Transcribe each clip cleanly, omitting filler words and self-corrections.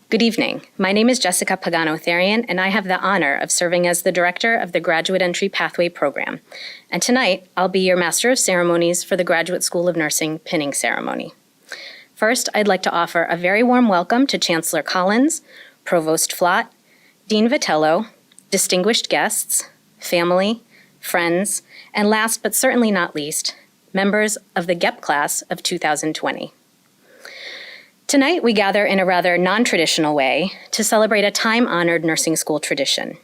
Good evening. My name is Jessica Pagano-Therian, and I have the honor of serving as the director of the Graduate Entry Pathway Program. And tonight, I'll be your Master of Ceremonies for the Graduate School of Nursing Pinning Ceremony. First, I'd like to offer a very warm welcome to Chancellor Collins, Provost Flott, Dean Vitello, distinguished guests, family, friends, and last but certainly not least, members of the GEP class of 2020. Tonight, we gather in a rather non-traditional way to celebrate a time-honored nursing school tradition.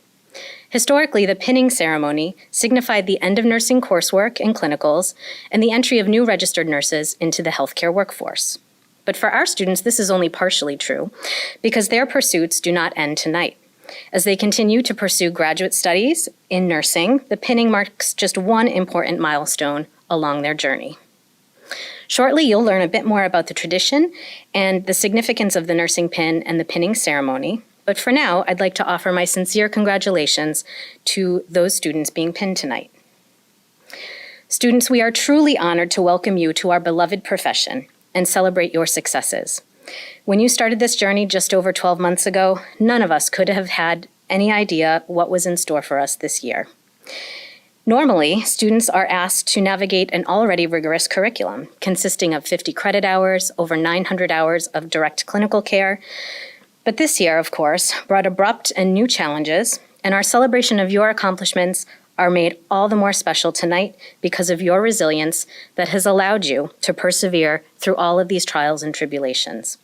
Historically, the pinning ceremony signified the end of nursing coursework and clinicals and the entry of new registered nurses into the healthcare workforce. But for our students, this is only partially true because their pursuits do not end tonight. As they continue to pursue graduate studies in nursing, the pinning marks just one important milestone along their journey. Shortly, you'll learn a bit more about the tradition and the significance of the nursing pin and the pinning ceremony. But for now, I'd like to offer my sincere congratulations to those students being pinned tonight. Students, we are truly honored to welcome you to our beloved profession and celebrate your successes. When you started this journey just over 12 months ago, none of us could have had any idea what was in store for us this year. Normally, students are asked to navigate an already rigorous curriculum consisting of 50 credit hours, over 900 hours of direct clinical care. But this year, of course, brought abrupt and new challenges, and our celebration of your accomplishments are made all the more special tonight because of your resilience that has allowed you to persevere through all of these trials and tribulations.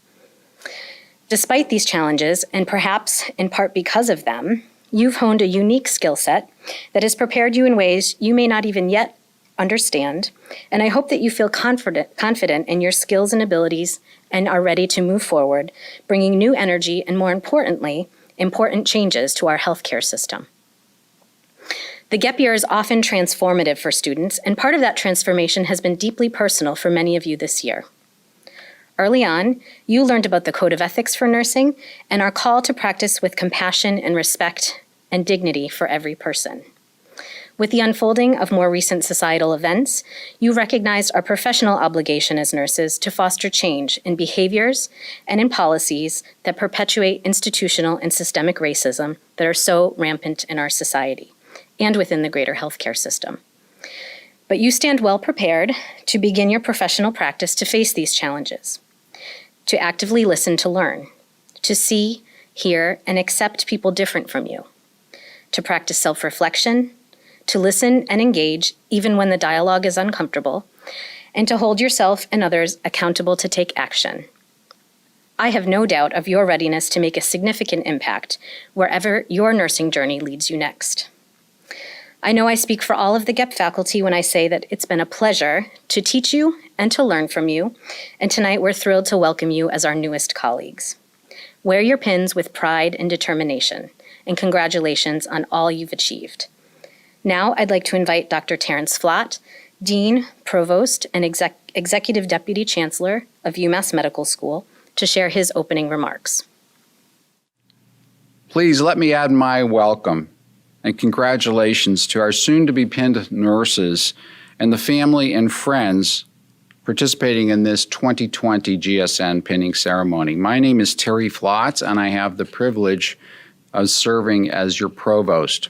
Despite these challenges, and perhaps in part because of them, you've honed a unique skill set that has prepared you in ways you may not even yet understand, and I hope that you feel confident in your skills and abilities and are ready to move forward, bringing new energy and, more importantly, important changes to our healthcare system. The GEP year is often transformative for students, and part of that transformation has been deeply personal for many of you this year. Early on, you learned about the Code of Ethics for Nursing and our call to practice with compassion and respect and dignity for every person. With the unfolding of more recent societal events, you recognized our professional obligation as nurses to foster change in behaviors and in policies that perpetuate institutional and systemic racism that are so rampant in our society and within the greater healthcare system. But you stand well prepared to begin your professional practice to face these challenges, to actively listen to learn, to see, hear, and accept people different from you, to practice self-reflection, to listen and engage even when the dialogue is uncomfortable, and to hold yourself and others accountable to take action. I have no doubt of your readiness to make a significant impact wherever your nursing journey leads you next. I know I speak for all of the GEP faculty when I say that it's been a pleasure to teach you and to learn from you, and tonight we're thrilled to welcome you as our newest colleagues. Wear your pins with pride and determination, and congratulations on all you've achieved. Now I'd like to invite Dr. Terrence Flott, Dean, Provost, and Executive Deputy Chancellor of UMass Medical School, to share his opening remarks. Please let me add my welcome and congratulations to our soon-to-be pinned nurses and the family and friends participating in this 2020 GSN pinning ceremony. My name is Terry Flott, and I have the privilege of serving as your provost.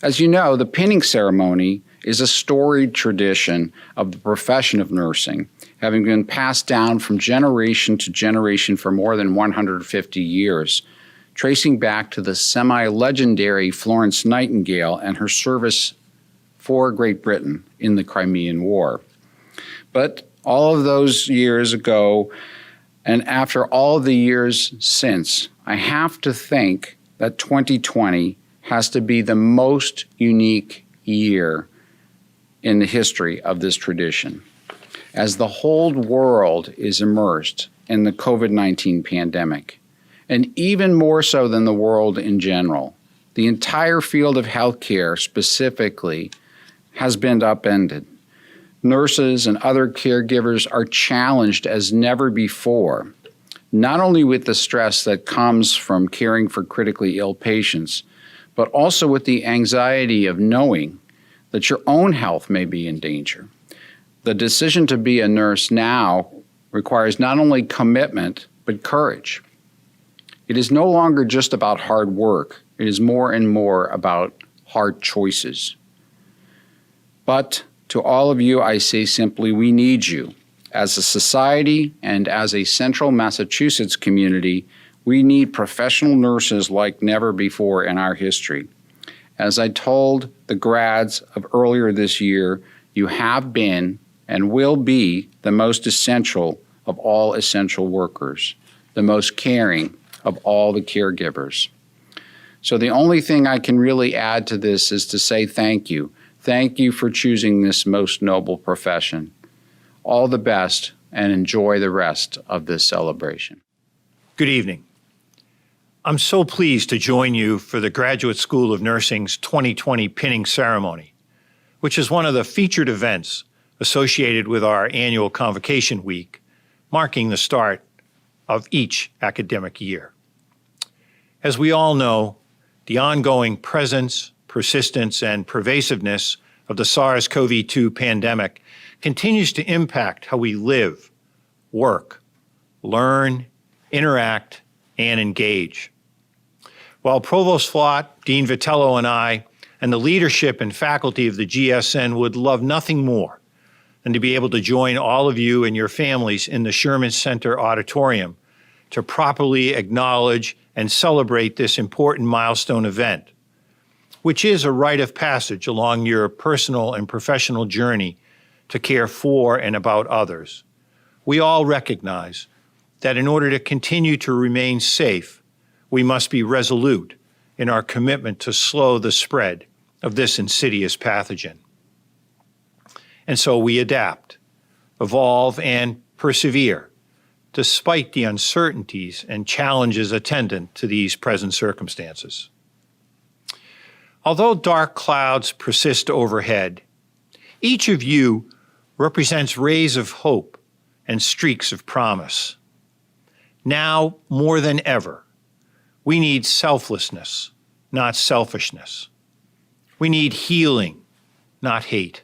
As you know, the pinning ceremony is a storied tradition of the profession of nursing, having been passed down from generation to generation for more than 150 years. Tracing back to the semi-legendary Florence Nightingale and her service for Great Britain in the Crimean War. But all of those years ago, and after all the years since, I have to think that 2020 has to be the most unique year in the history of this tradition, as the whole world is immersed in the COVID-19 pandemic. And even more so than the world in general, the entire field of healthcare specifically has been upended. Nurses and other caregivers are challenged as never before, not only with the stress that comes from caring for critically ill patients, but also with the anxiety of knowing that your own health may be in danger. The decision to be a nurse now requires not only commitment, but courage. It is no longer just about hard work. It is more and more about hard choices. But to all of you, I say simply, we need you. As a society and as a central Massachusetts community, we need professional nurses like never before in our history. As I told the grads of earlier this year, you have been and will be the most essential of all essential workers, the most caring of all the caregivers. So the only thing I can really add to this is to say thank you. Thank you for choosing this most noble profession. All the best and enjoy the rest of this celebration. Good evening. I'm so pleased to join you for the Graduate School of Nursing's 2020 Pinning Ceremony, which is one of the featured events associated with our annual Convocation Week, marking the start of each academic year. As we all know, the ongoing presence, persistence, and pervasiveness of the SARS-CoV-2 pandemic continues to impact how we live, work, learn, interact, and engage. While Provost Flott, Dean Vitello, and I, and the leadership and faculty of the GSN would love nothing more than to be able to join all of you and your families in the Sherman Center Auditorium to properly acknowledge and celebrate this important milestone event, which is a rite of passage along your personal and professional journey to care for and about others. We all recognize that in order to continue to remain safe, we must be resolute in our commitment to slow the spread of this insidious pathogen. And so we adapt, evolve, and persevere, despite the uncertainties and challenges attendant to these present circumstances. Although dark clouds persist overhead, each of you represents rays of hope and streaks of promise. Now, more than ever, we need selflessness, not selfishness. We need healing, not hate.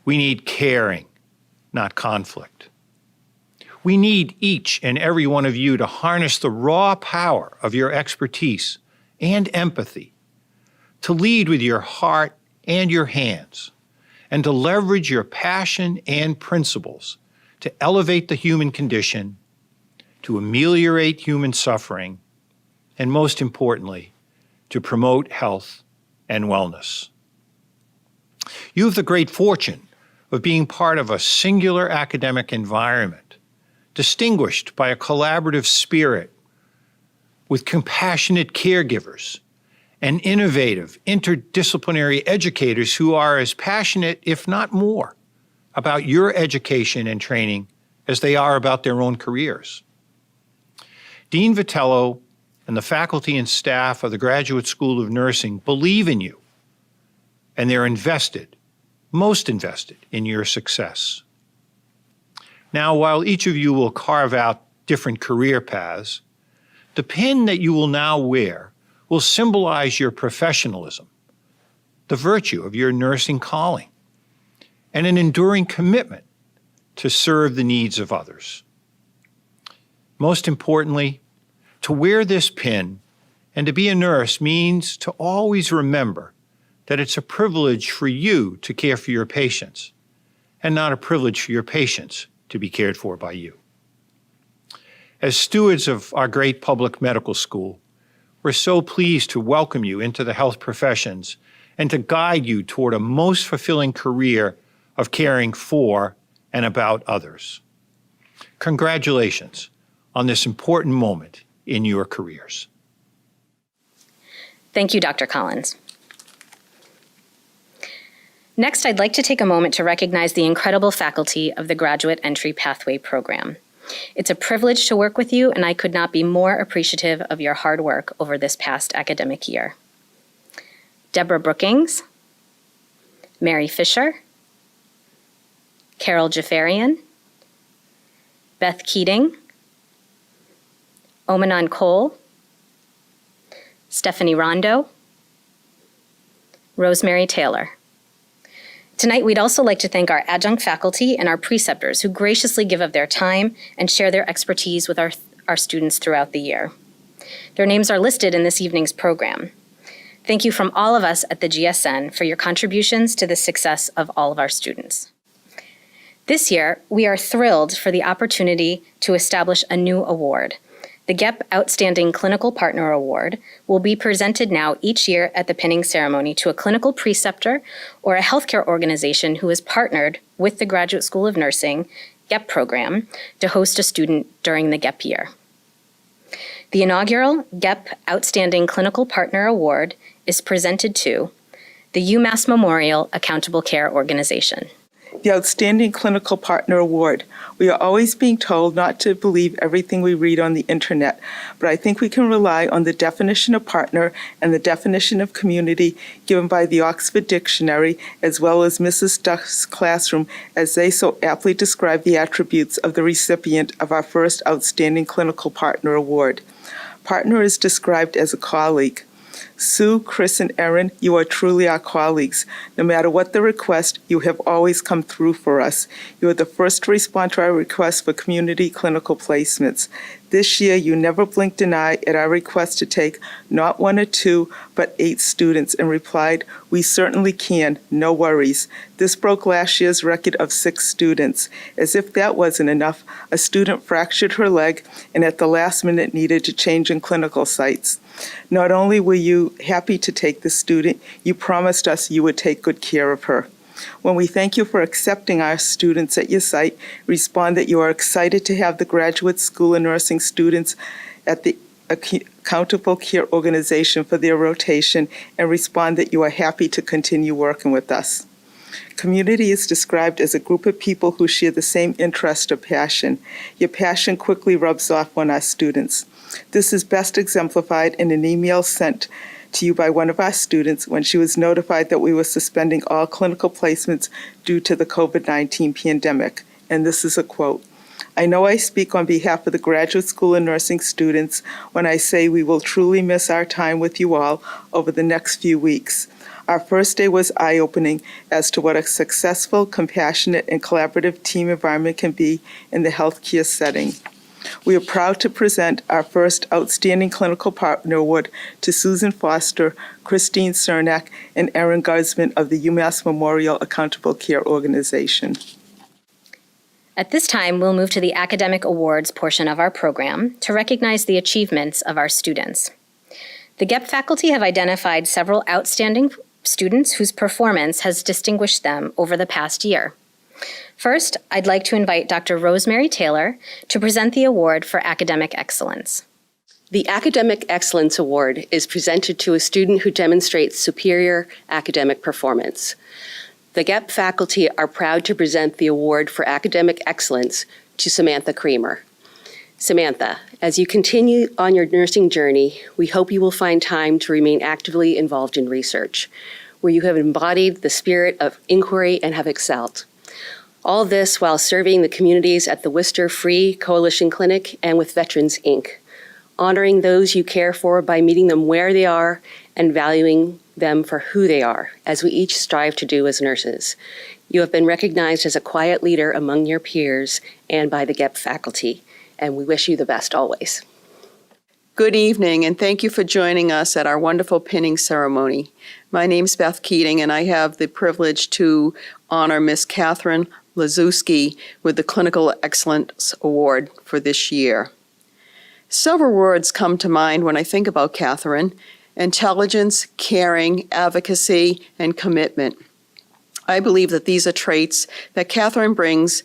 We need caring, not conflict. We need each and every one of you to harness the raw power of your expertise and empathy, to lead with your heart and your hands, and to leverage your passion and principles to elevate the human condition, to ameliorate human suffering, and most importantly, to promote health and wellness. You have the great fortune of being part of a singular academic environment, distinguished by a collaborative spirit with compassionate caregivers and innovative, interdisciplinary educators who are as passionate, if not more, about your education and training as they are about their own careers. Dean Vitello and the faculty and staff of the Graduate School of Nursing believe in you, and they're invested, most invested, in your success. Now, while each of you will carve out different career paths, the pin that you will now wear will symbolize your professionalism, the virtue of your nursing calling, and an enduring commitment to serve the needs of others. Most importantly, to wear this pin and to be a nurse means to always remember that it's a privilege for you to care for your patients and not a privilege for your patients to be cared for by you. As stewards of our great public medical school, we're so pleased to welcome you into the health professions and to guide you toward a most fulfilling career of caring for and about others. Congratulations on this important moment in your careers. Thank you, Dr. Collins. Next, I'd like to take a moment to recognize the incredible faculty of the Graduate Entry Pathway Program. It's a privilege to work with you, and I could not be more appreciative of your hard work over this past academic year. Deborah Brookings, Mary Fisher, Carol Jafarian, Beth Keating, Omanon Cole, Stephanie Rondo, Rosemary Taylor. Tonight, we'd also like to thank our adjunct faculty and our preceptors who graciously give of their time and share their expertise with our students throughout the year. Their names are listed in this evening's program. Thank you from all of us at the GSN for your contributions to the success of all of our students. This year, we are thrilled for the opportunity to establish a new award. The GEP Outstanding Clinical Partner Award will be presented now each year at the pinning ceremony to a clinical preceptor or a healthcare organization who has partnered with the Graduate School of Nursing GEP program to host a student during the GEP year. The inaugural GEP Outstanding Clinical Partner Award is presented to the UMass Memorial Accountable Care Organization. The Outstanding Clinical Partner Award. We are always being told not to believe everything we read on the internet, but I think we can rely on the definition of partner and the definition of community given by the Oxford Dictionary, as well as Mrs. Duck's classroom, as they so aptly describe the attributes of the recipient of our first Outstanding Clinical Partner Award. Partner is described as a colleague. Sue, Chris, and Erin, you are truly our colleagues. No matter what the request, you have always come through for us. You are the first to respond to our request for community clinical placements. This year, you never blinked an eye at our request to take not 1 or 2, but 8 students and replied, "We certainly can, no worries." This broke last year's record of 6 students. As if that wasn't enough, a student fractured her leg and at the last minute needed to change in clinical sites. Not only were you happy to take the student, you promised us you would take good care of her. When we thank you for accepting our students at your site, respond that you are excited to have the Graduate School of Nursing students at the Accountable Care Organization for their rotation, and respond that you are happy to continue working with us. Community is described as a group of people who share the same interest or passion. Your passion quickly rubs off on our students. This is best exemplified in an email sent to you by one of our students when she was notified that we were suspending all clinical placements due to the COVID-19 pandemic. And this is a quote. "I know I speak on behalf of the Graduate School of Nursing students when I say we will truly miss our time with you all over the next few weeks. Our first day was eye-opening as to what a successful, compassionate, and collaborative team environment can be in the healthcare setting. We are proud to present our first Outstanding Clinical Partner Award to Susan Foster, Christine Cernak, and Erin Guzman of the UMass Memorial Accountable Care Organization." At this time, we'll move to the academic awards portion of our program to recognize the achievements of our students. The GEP faculty have identified several outstanding students whose performance has distinguished them over the past year. First, I'd like to invite Dr. Rosemary Taylor to present the award for academic excellence. The Academic Excellence Award is presented to a student who demonstrates superior academic performance. The GEP faculty are proud to present the award for academic excellence to Samantha Creamer. Samantha, as you continue on your nursing journey, we hope you will find time to remain actively involved in research, where you have embodied the spirit of inquiry and have excelled. All this while serving the communities at the Worcester Free Coalition Clinic and with Veterans, Inc., honoring those you care for by meeting them where they are and valuing them for who they are, as we each strive to do as nurses. You have been recognized as a quiet leader among your peers and by the GEP faculty, and we wish you the best always. Good evening, and thank you for joining us at our wonderful pinning ceremony. My name's Beth Keating, and I have the privilege to honor Miss Kathryn Liziewski with the Clinical Excellence Award for this year. Several words come to mind when I think about Kathryn: intelligence, caring, advocacy, and commitment. I believe that these are traits that Kathryn brings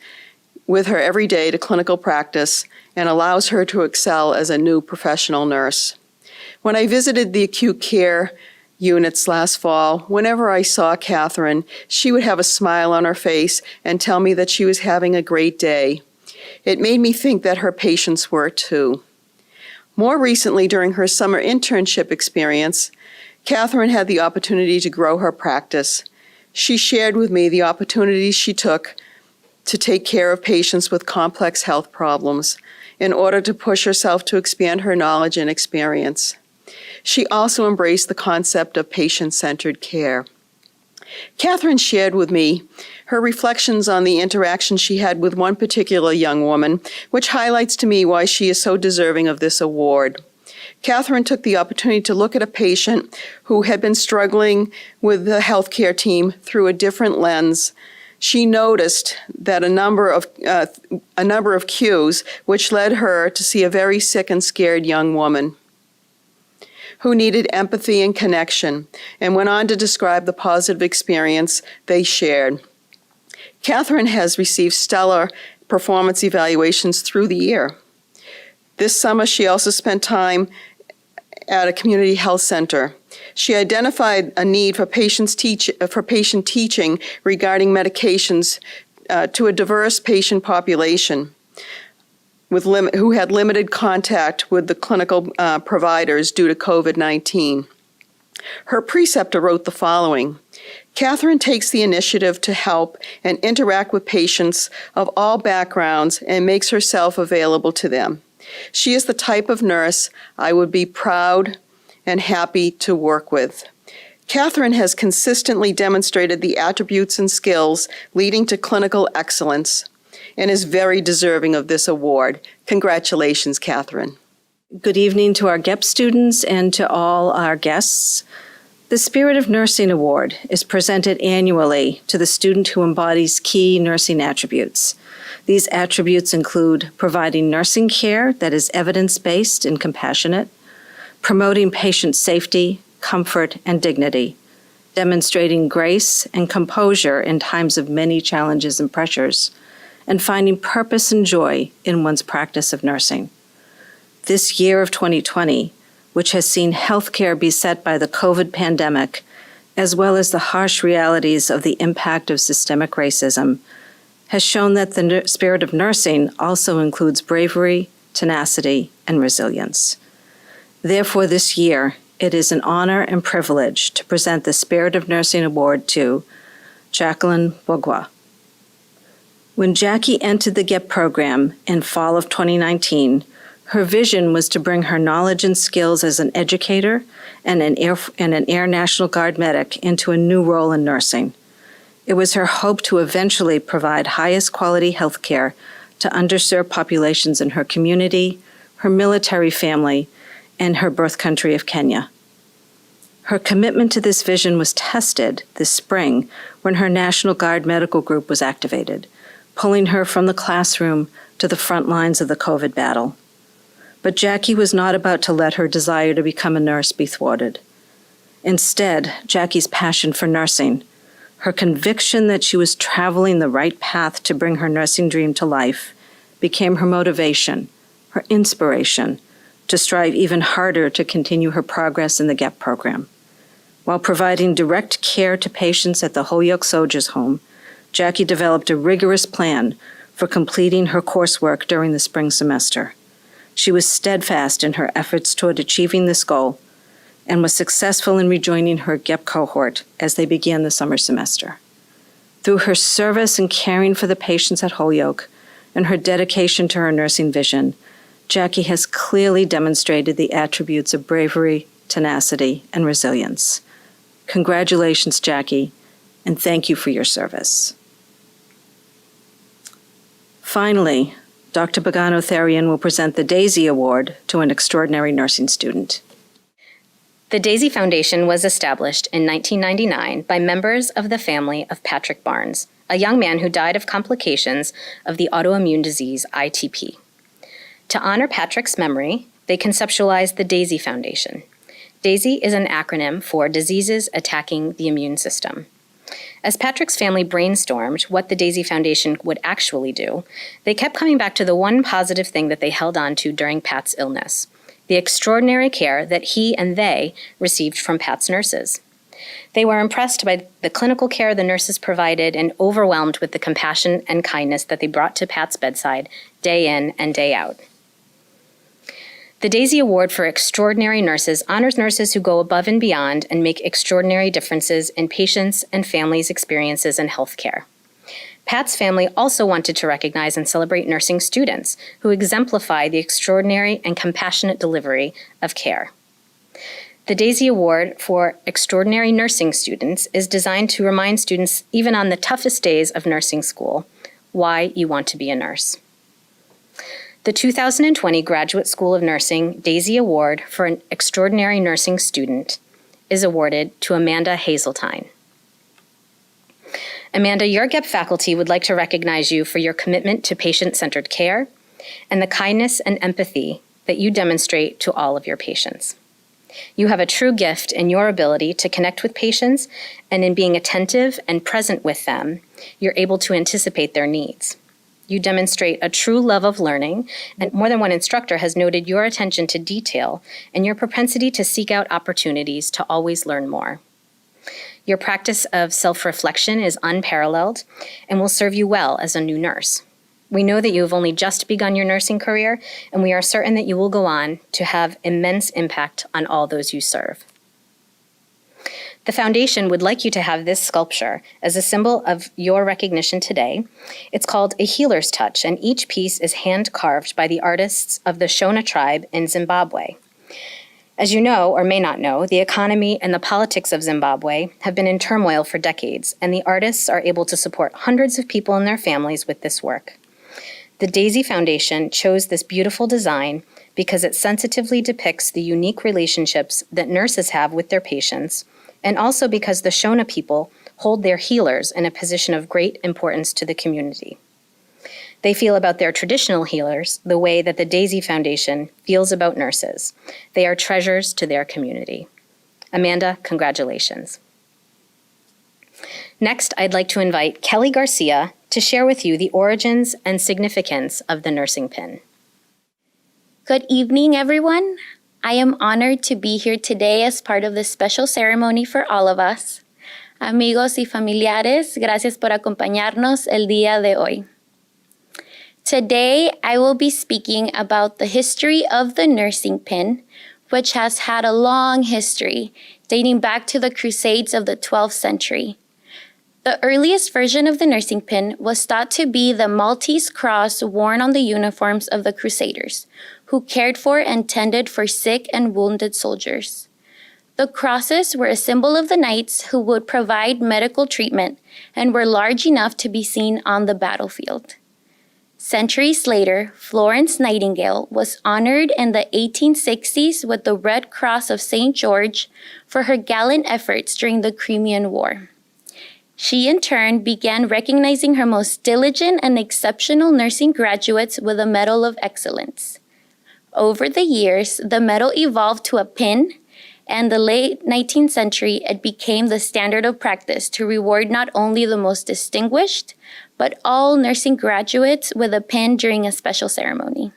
with her every day to clinical practice and allows her to excel as a new professional nurse. When I visited the acute care units last fall, whenever I saw Kathryn, she would have a smile on her face and tell me that she was having a great day. It made me think that her patients were too. More recently, during her summer internship experience, Kathryn had the opportunity to grow her practice. She shared with me the opportunities she took to take care of patients with complex health problems in order to push herself to expand her knowledge and experience. She also embraced the concept of patient-centered care. Kathryn shared with me her reflections on the interaction she had with one particular young woman, which highlights to me why she is so deserving of this award. Kathryn took the opportunity to look at a patient who had been struggling with the healthcare team through a different lens. She noticed that a number of cues, which led her to see a very sick and scared young woman who needed empathy and connection, and went on to describe the positive experience they shared. Kathryn has received stellar performance evaluations through the year. This summer, she also spent time at a community health center. She identified a need for patient teaching regarding medications to a diverse patient population who had limited contact with the clinical providers due to COVID-19. Her preceptor wrote the following: Kathryn takes the initiative to help and interact with patients of all backgrounds and makes herself available to them. She is the type of nurse I would be proud and happy to work with. Kathryn has consistently demonstrated the attributes and skills leading to clinical excellence and is very deserving of this award. Congratulations, Kathryn. Good evening to our GEP students and to all our guests. The Spirit of Nursing Award is presented annually to the student who embodies key nursing attributes. These attributes include providing nursing care that is evidence-based and compassionate, promoting patient safety, comfort, and dignity, demonstrating grace and composure in times of many challenges and pressures, and finding purpose and joy in one's practice of nursing. This year of 2020, which has seen healthcare beset by the COVID pandemic, as well as the harsh realities of the impact of systemic racism, has shown that the spirit of nursing also includes bravery, tenacity, and resilience. Therefore, this year, it is an honor and privilege to present the Spirit of Nursing Award to Jacqueline Mbugua. When Jackie entered the GEP program in fall of 2019, her vision was to bring her knowledge and skills as an educator and an Air National Guard medic into a new role in nursing. It was her hope to eventually provide highest quality health care to underserved populations in her community, her military family, and her birth country of Kenya. Her commitment to this vision was tested this spring when her National Guard medical group was activated, pulling her from the classroom to the front lines of the COVID battle. But Jackie was not about to let her desire to become a nurse be thwarted. Instead, Jackie's passion for nursing, her conviction that she was traveling the right path to bring her nursing dream to life, became her motivation, her inspiration, to strive even harder to continue her progress in the GEP program. While providing direct care to patients at the Holyoke Soldiers Home, Jackie developed a rigorous plan for completing her coursework during the spring semester. She was steadfast in her efforts toward achieving this goal and was successful in rejoining her GEP cohort as they began the summer semester. Through her service and caring for the patients at Holyoke and her dedication to her nursing vision, Jackie has clearly demonstrated the attributes of bravery, tenacity, and resilience. Congratulations, Jackie, and thank you for your service. Finally, Dr. Pagano-Therian will present the Daisy Award to an extraordinary nursing student. The Daisy Foundation was established in 1999 by members of the family of Patrick Barnes, a young man who died of complications of the autoimmune disease ITP. To honor Patrick's memory, they conceptualized the Daisy Foundation. DAISY is an acronym for Diseases Attacking the Immune System. As Patrick's family brainstormed what the Daisy Foundation would actually do, they kept coming back to the one positive thing that they held on to during Pat's illness, the extraordinary care that he and they received from Pat's nurses. They were impressed by the clinical care the nurses provided and overwhelmed with the compassion and kindness that they brought to Pat's bedside day in and day out. The Daisy Award for Extraordinary Nurses honors nurses who go above and beyond and make extraordinary differences in patients' and families' experiences in healthcare. Pat's family also wanted to recognize and celebrate nursing students who exemplify the extraordinary and compassionate delivery of care. The Daisy Award for Extraordinary Nursing Students is designed to remind students, even on the toughest days of nursing school, why you want to be a nurse. The 2020 Graduate School of Nursing Daisy Award for an Extraordinary Nursing Student is awarded to Amanda Hazeltine. Amanda, your GEP faculty would like to recognize you for your commitment to patient-centered care and the kindness and empathy that you demonstrate to all of your patients. You have a true gift in your ability to connect with patients, and in being attentive and present with them, you're able to anticipate their needs. You demonstrate a true love of learning, and more than one instructor has noted your attention to detail and your propensity to seek out opportunities to always learn more. Your practice of self-reflection is unparalleled and will serve you well as a new nurse. We know that you have only just begun your nursing career, and we are certain that you will go on to have immense impact on all those you serve. The Foundation would like you to have this sculpture as a symbol of your recognition today. It's called a healer's touch, and each piece is hand-carved by the artists of the Shona tribe in Zimbabwe. As you know, or may not know, the economy and the politics of Zimbabwe have been in turmoil for decades, and the artists are able to support hundreds of people and their families with this work. The Daisy Foundation chose this beautiful design because it sensitively depicts the unique relationships that nurses have with their patients, and also because the Shona people hold their healers in a position of great importance to the community. They feel about their traditional healers the way that the Daisy Foundation feels about nurses. They are treasures to their community. Amanda, congratulations. Next, I'd like to invite Kelly Garcia to share with you the origins and significance of the nursing pin. Good evening, everyone. I am honored to be here today as part of this special ceremony for all of us. Amigos y familiares, gracias por acompañarnos el día de hoy. Today, I will be speaking about the history of the nursing pin, which has had a long history, dating back to the Crusades of the 12th century. The earliest version of the nursing pin was thought to be the Maltese cross worn on the uniforms of the Crusaders, who cared for and tended for sick and wounded soldiers. The crosses were a symbol of the knights who would provide medical treatment and were large enough to be seen on the battlefield. Centuries later, Florence Nightingale was honored in the 1860s with the Red Cross of St. George for her gallant efforts during the Crimean War. She, in turn, began recognizing her most diligent and exceptional nursing graduates with a Medal of Excellence. Over the years, the medal evolved to a pin, and in the late 19th century, it became the standard of practice to reward not only the most distinguished, but all nursing graduates with a pin during a special ceremony.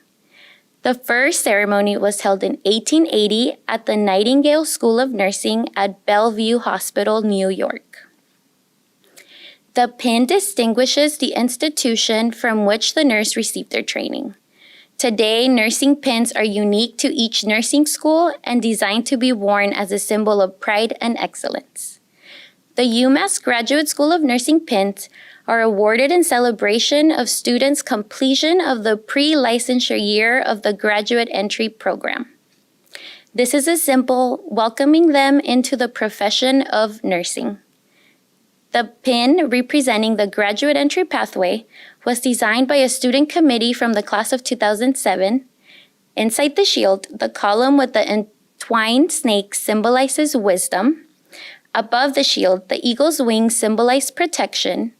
The first ceremony was held in 1880 at the Nightingale School of Nursing at Bellevue Hospital, New York. The pin distinguishes the institution from which the nurse received their training. Today, nursing pins are unique to each nursing school and designed to be worn as a symbol of pride and excellence. The UMass Graduate School of Nursing pins are awarded in celebration of students' completion of the pre-licensure year of the graduate entry program. This is a symbol welcoming them into the profession of nursing. The pin representing the graduate entry pathway was designed by a student committee from the class of 2007. Inside the shield, the column with the entwined snake symbolizes wisdom. Above the shield, the eagle's wings symbolize protection.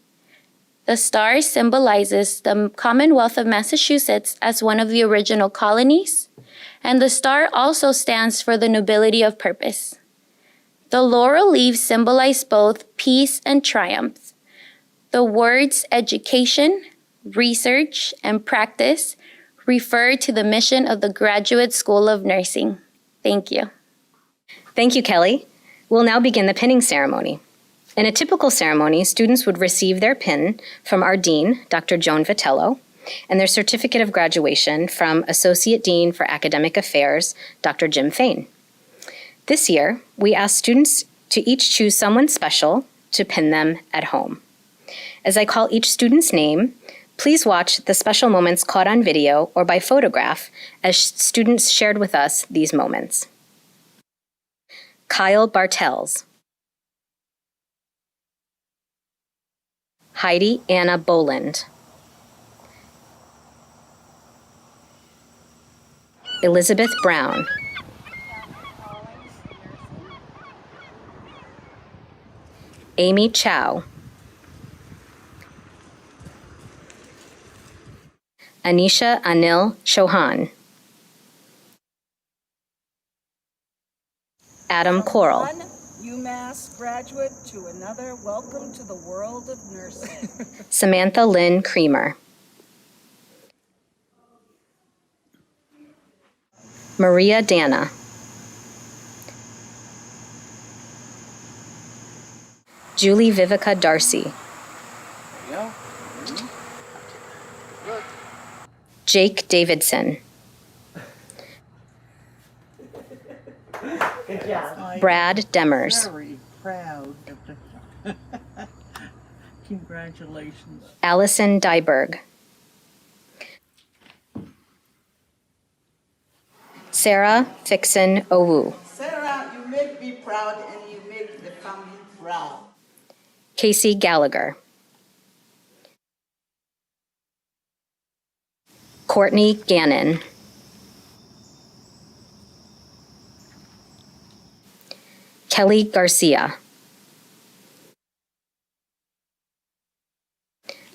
The star symbolizes the Commonwealth of Massachusetts as one of the original colonies, and the star also stands for the nobility of purpose. The laurel leaves symbolize both peace and triumph. The words education, research, and practice refer to the mission of the Graduate School of Nursing. Thank you. Thank you, Kelly. We'll now begin the pinning ceremony. In a typical ceremony, students would receive their pin from our dean, Dr. Joan Vitello, and their certificate of graduation from Associate Dean for Academic Affairs, Dr. Jim Fain. This year, we asked students to each choose someone special to pin them at home. As I call each student's name, please watch the special moments caught on video or by photograph as students shared with us these moments. Kyle Bartels. Heidi Anna Boland. Elizabeth Brown, Amy Chau, Anisha Anil Chauhan, Adam Corl, One UMass graduate to another. Welcome to the world of nursing. Samantha Lynn Creamer, Maria Danna, Julie Vivika Darcy, Jake Davidson, Brad Demers, Very proud of the congratulations. Allison Dyberg, Sarah Fixon-Owoo, Sarah, you make me proud and you make the family proud. Casey Gallagher, Courtney Gannon, Kelly Garcia,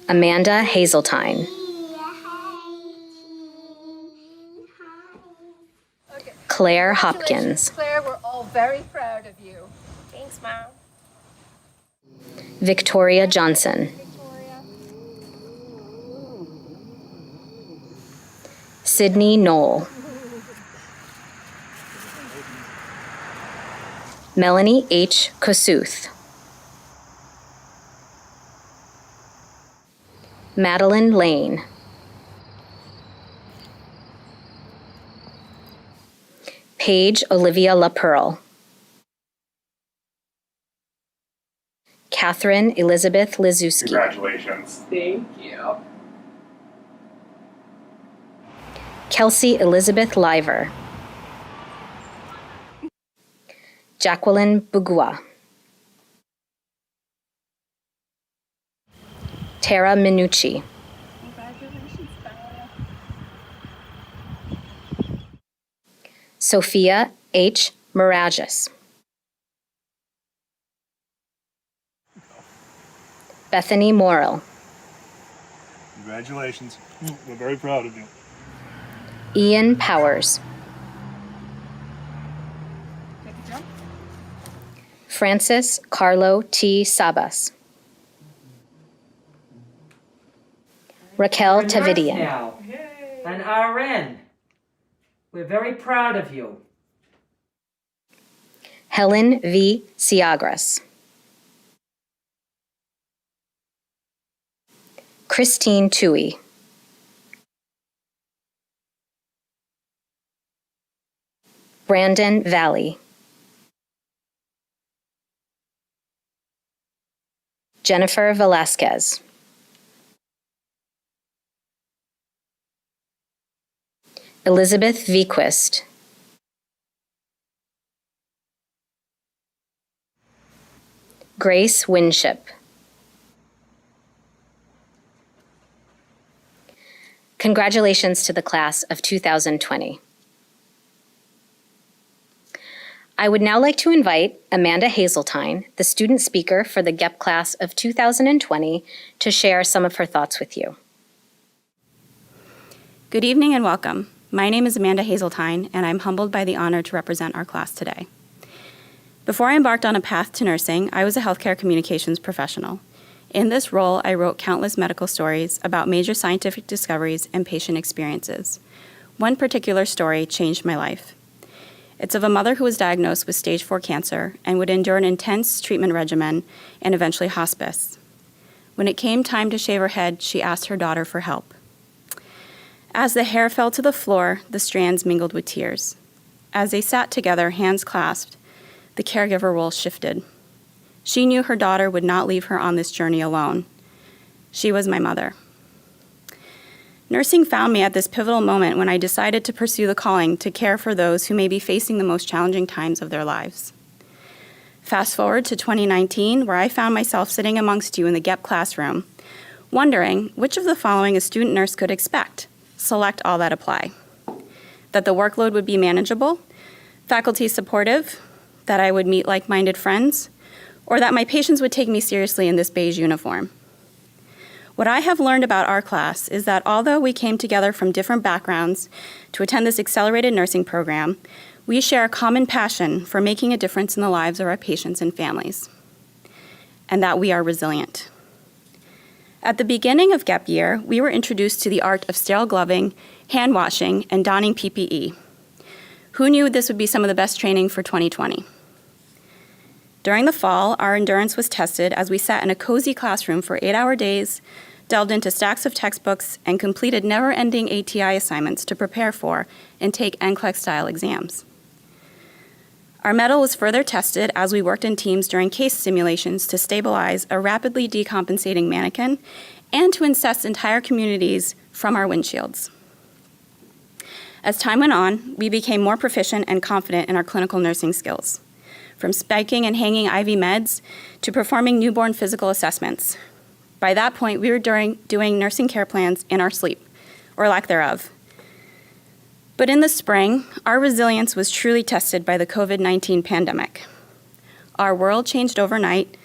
Amanda Hazeltine, Claire Hopkins, Claire, we're all very proud of you. Thanks, Mom. Victoria Johnson, Sydney Knoll, Melanie H. Kosuth, Madeline Lane, Paige Olivia LaPearl, Kathryn Elizabeth Liziewski, Congratulations. Thank you. Kelsey Elizabeth Liver, Jacqueline Mbugua, Tara Minucci, Congratulations, Bella. Sophia H. Mirages, Bethany Morrill, Congratulations. We're very proud of you. Ian Powers, Francis Carlo T. Sabas, Rakel Tavitian, Now, an RN. We're very proud of you. Helen V. Siagras, Christine Tui, Brandon Valley, Jennifer Velasquez, Elizabeth Vequist, Grace Winship. Congratulations to the class of 2020. I would now like to invite Amanda Hazeltine, the student speaker for the GEP class of 2020, to share some of her thoughts with you. Good evening and welcome. My name is Amanda Hazeltine, and I'm humbled by the honor to represent our class today. Before I embarked on a path to nursing, I was a healthcare communications professional. In this role, I wrote countless medical stories about major scientific discoveries and patient experiences. One particular story changed my life. It's of a mother who was diagnosed with stage 4 cancer and would endure an intense treatment regimen and eventually hospice. When it came time to shave her head, she asked her daughter for help. As the hair fell to the floor, the strands mingled with tears. As they sat together, hands clasped, the caregiver role shifted. She knew her daughter would not leave her on this journey alone. She was my mother. Nursing found me at this pivotal moment when I decided to pursue the calling to care for those who may be facing the most challenging times of their lives. Fast forward to 2019, where I found myself sitting amongst you in the GEP classroom, wondering which of the following a student nurse could expect. Select all that apply. that the workload would be manageable, faculty supportive, that I would meet like-minded friends, or that my patients would take me seriously in this beige uniform. What I have learned about our class is that although we came together from different backgrounds to attend this accelerated nursing program, we share a common passion for making a difference in the lives of our patients and families, and that we are resilient. At the beginning of GEP year, we were introduced to the art of sterile gloving, hand washing, and donning PPE. Who knew this would be some of the best training for 2020? During the fall, our endurance was tested as we sat in a cozy classroom for 8-hour days, delved into stacks of textbooks, and completed never-ending ATI assignments to prepare for and take NCLEX-style exams. Our mettle was further tested as we worked in teams during case simulations to stabilize a rapidly decompensating mannequin and to assess entire communities from our windshields. As time went on, we became more proficient and confident in our clinical nursing skills, from spiking and hanging IV meds to performing newborn physical assessments. By that point, we were doing nursing care plans in our sleep, or lack thereof. But in the spring, our resilience was truly tested by the COVID-19 pandemic. Our world changed overnight.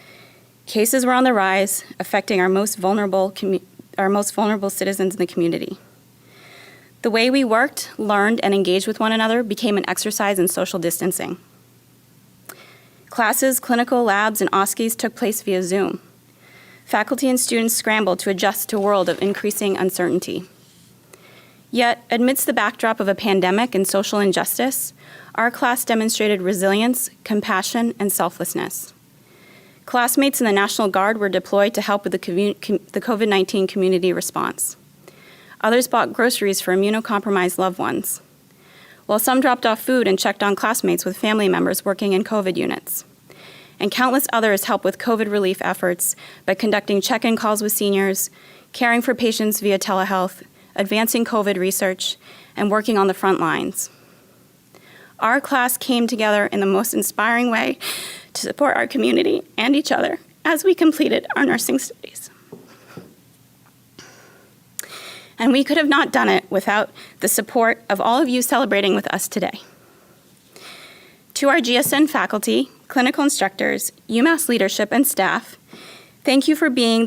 Cases were on the rise, affecting our most vulnerable citizens in the community. The way we worked, learned, and engaged with one another became an exercise in social distancing. Classes, clinical labs, and OSCEs took place via Zoom. Faculty and students scrambled to adjust to a world of increasing uncertainty. Yet, amidst the backdrop of a pandemic and social injustice, our class demonstrated resilience, compassion, and selflessness. Classmates in the National Guard were deployed to help with the COVID-19 community response. Others bought groceries for immunocompromised loved ones, while some dropped off food and checked on classmates with family members working in COVID units. And countless others helped with COVID relief efforts by conducting check-in calls with seniors, caring for patients via telehealth, advancing COVID research, and working on the front lines. Our class came together in the most inspiring way to support our community and each other as we completed our nursing studies. And we could have not done it without the support of all of you celebrating with us today. To our GSN faculty, clinical instructors, UMass leadership, and staff, thank you for being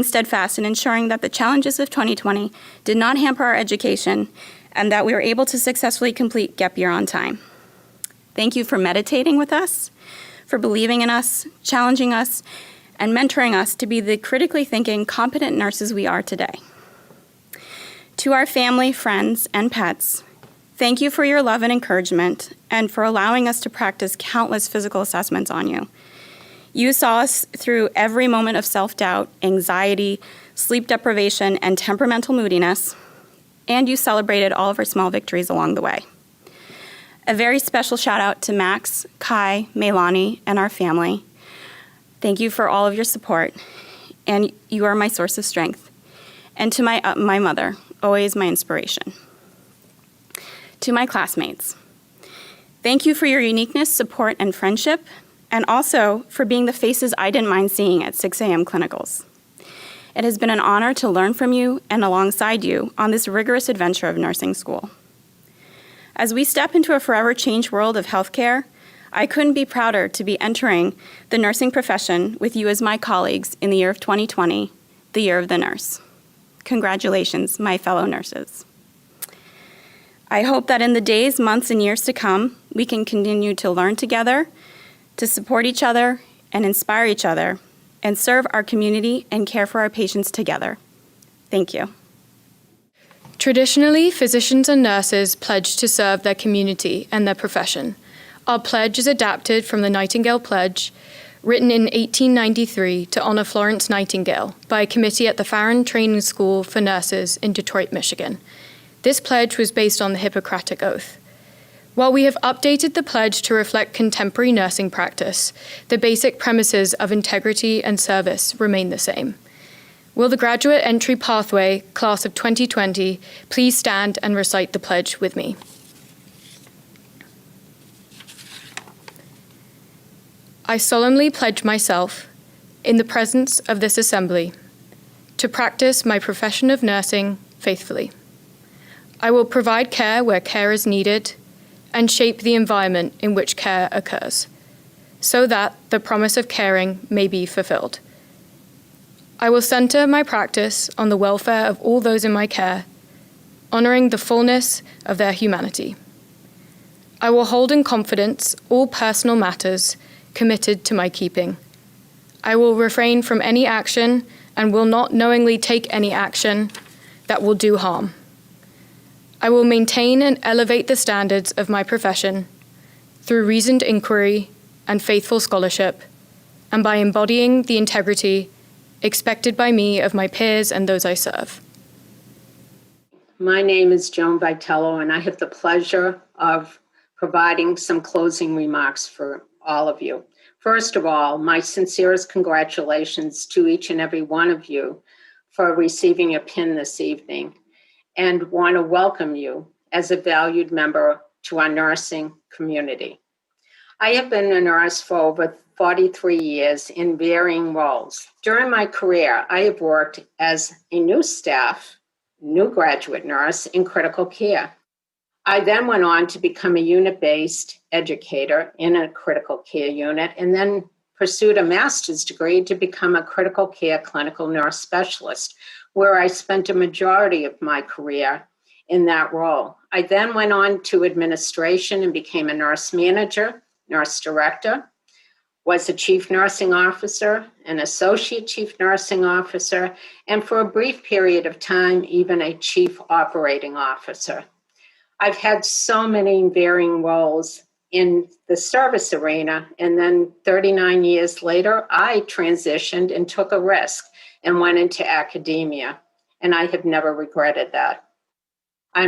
steadfast in ensuring that the challenges of 2020 did not hamper our education and that we were able to successfully complete GEP year on time. Thank you for meditating with us, for believing in us, challenging us, and mentoring us to be the critically thinking, competent nurses we are today. To our family, friends, and pets, thank you for your love and encouragement and for allowing us to practice countless physical assessments on you. You saw us through every moment of self-doubt, anxiety, sleep deprivation, and temperamental moodiness, and you celebrated all of our small victories along the way. A very special shout out to Max, Kai, Melanie, and our family. Thank you for all of your support, and you are my source of strength. And to my mother, always my inspiration. To my classmates, thank you for your uniqueness, support, and friendship, and also for being the faces I didn't mind seeing at 6 a.m. clinicals. It has been an honor to learn from you and alongside you on this rigorous adventure of nursing school. As we step into a forever changed world of healthcare, I couldn't be prouder to be entering the nursing profession with you as my colleagues in the year of 2020, the year of the nurse. Congratulations, my fellow nurses. I hope that in the days, months, and years to come, we can continue to learn together, to support each other, and inspire each other, and serve our community and care for our patients together. Thank you. Traditionally, physicians and nurses pledge to serve their community and their profession. Our pledge is adapted from the Nightingale Pledge, written in 1893 to honor Florence Nightingale by a committee at the Farron Training School for Nurses in Detroit, Michigan. This pledge was based on the Hippocratic Oath. While we have updated the pledge to reflect contemporary nursing practice, the basic premises of integrity and service remain the same. Will the graduate entry pathway, class of 2020, please stand and recite the pledge with me? I solemnly pledge myself, in the presence of this assembly, to practice my profession of nursing faithfully. I will provide care where care is needed and shape the environment in which care occurs, so that the promise of caring may be fulfilled. I will center my practice on the welfare of all those in my care, honoring the fullness of their humanity. I will hold in confidence all personal matters committed to my keeping. I will refrain from any action and will not knowingly take any action that will do harm. I will maintain and elevate the standards of my profession through reasoned inquiry and faithful scholarship, and by embodying the integrity expected by me of my peers and those I serve. My name is Joan Vitello, and I have the pleasure of providing some closing remarks for all of you. First of all, my sincerest congratulations to each and every one of you for receiving a pin this evening, and want to welcome you as a valued member to our nursing community. I have been a nurse for over 43 years in varying roles. During my career, I have worked as a new graduate nurse in critical care. I then went on to become a unit-based educator in a critical care unit, and then pursued a master's degree to become a critical care clinical nurse specialist, where I spent a majority of my career in that role. I then went on to administration and became a nurse manager, nurse director, was a chief nursing officer, an associate chief nursing officer, and for a brief period of time, even a chief operating officer. I've had so many varying roles in the service arena, and then 39 years later, I transitioned and took a risk and went into academia, and I have never regretted that. I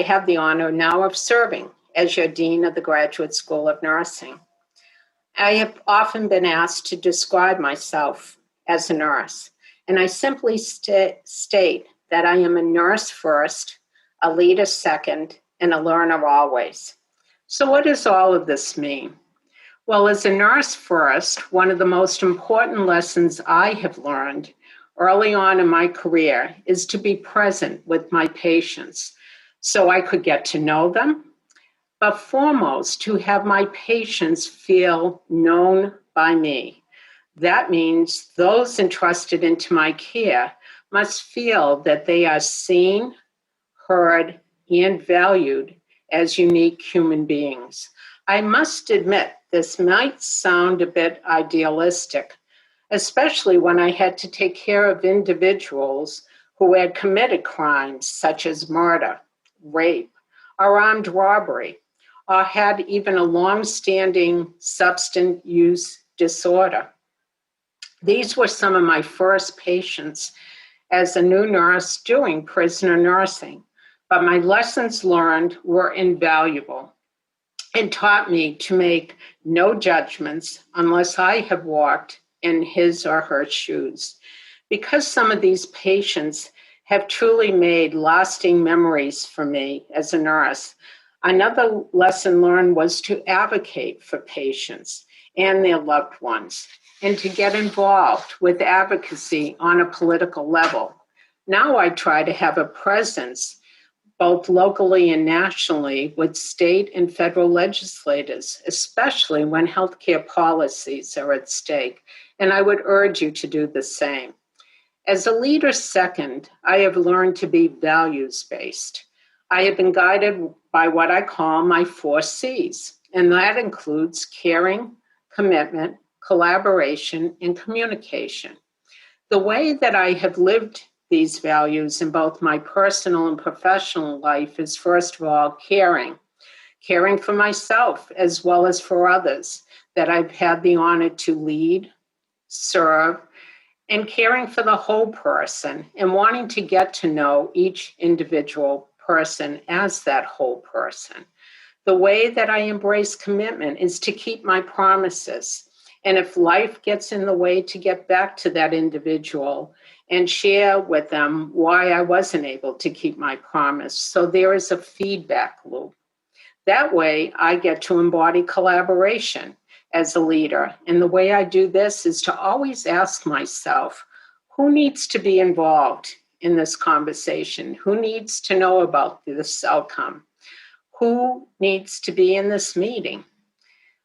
have the honor now of serving as your Dean of the Graduate School of Nursing. I have often been asked to describe myself as a nurse, and I simply state that I am a nurse first, a leader second, and a learner always. So what does all of this mean? Well, as a nurse first, one of the most important lessons I have learned early on in my career is to be present with my patients so I could get to know them, but foremost, to have my patients feel known by me. That means those entrusted into my care must feel that they are seen, heard, and valued as unique human beings. I must admit, this might sound a bit idealistic, especially when I had to take care of individuals who had committed crimes such as murder, rape, or armed robbery, or had even a long-standing substance use disorder. These were some of my first patients as a new nurse doing prisoner nursing, but my lessons learned were invaluable and taught me to make no judgments unless I have walked in his or her shoes. Because some of these patients have truly made lasting memories for me as a nurse, another lesson learned was to advocate for patients and their loved ones, and to get involved with advocacy on a political level. Now I try to have a presence both locally and nationally with state and federal legislators, especially when healthcare policies are at stake, and I would urge you to do the same. As a leader second, I have learned to be values-based. I have been guided by what I call my 4 C's, and that includes caring, commitment, collaboration, and communication. The way that I have lived these values in both my personal and professional life is, first of all, caring for myself as well as for others that I've had the honor to lead, serve, and caring for the whole person and wanting to get to know each individual person as that whole person. The way that I embrace commitment is to keep my promises. And if life gets in the way, to get back to that individual and share with them why I wasn't able to keep my promise. So there is a feedback loop. That way, I get to embody collaboration as a leader. And the way I do this is to always ask myself, who needs to be involved in this conversation? Who needs to know about this outcome? Who needs to be in this meeting?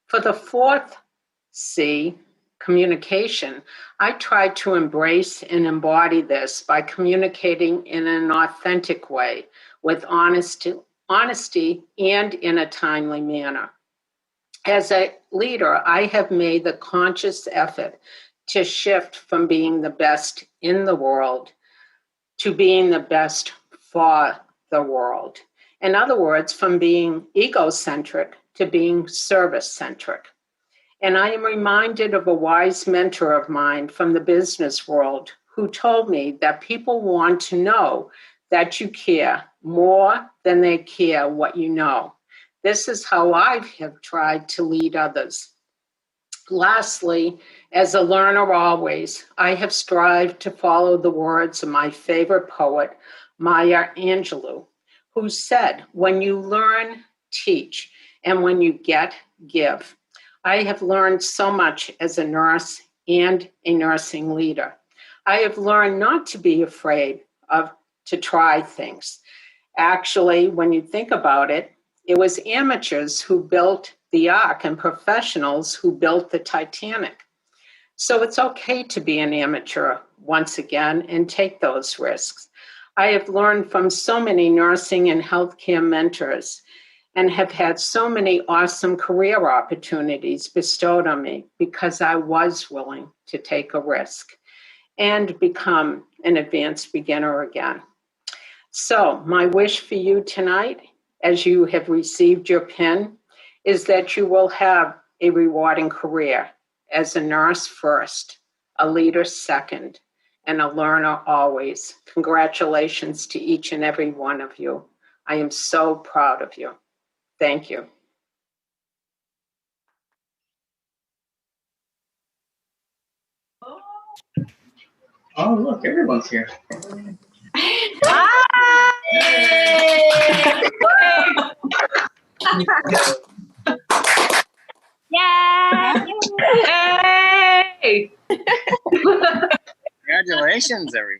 For the fourth C, communication, I try to embrace and embody this by communicating in an authentic way with honesty and in a timely manner. As a leader, I have made the conscious effort to shift from being the best in the world to being the best for the world. In other words, from being egocentric to being service-centric. And I am reminded of a wise mentor of mine from the business world who told me that people want to know that you care more than they care what you know. This is how I have tried to lead others. Lastly, as a learner always, I have strived to follow the words of my favorite poet, Maya Angelou, who said, "When you learn, teach, and when you get, give." I have learned so much as a nurse and a nursing leader. I have learned not to be afraid to try things. Actually, when you think about it, it was amateurs who built the Ark and professionals who built the Titanic. So it's okay to be an amateur once again and take those risks. I have learned from so many nursing and healthcare mentors and have had so many awesome career opportunities bestowed on me because I was willing to take a risk and become an advanced beginner again. So my wish for you tonight, as you have received your pin, is that you will have a rewarding career as a nurse first, a leader second, and a learner always. Congratulations to each and every one of you. I am so proud of you. Thank you. Oh, look, everyone's here. Yay! Congratulations, everyone.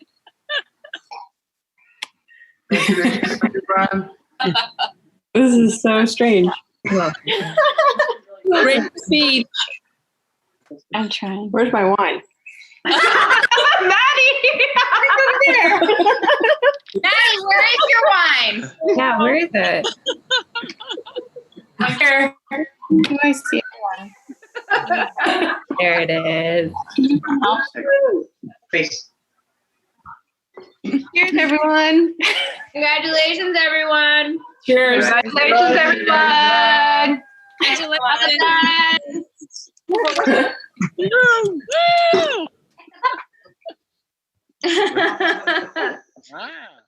This is so strange. Great speech. I'm trying. Where's my wine? Maddie! Maddie, where is your wine? Yeah, where is it? Here. Do I see one? There it is. Face. Cheers, everyone. Congratulations, everyone. Cheers. Congratulations, everyone. Congratulations. Wow.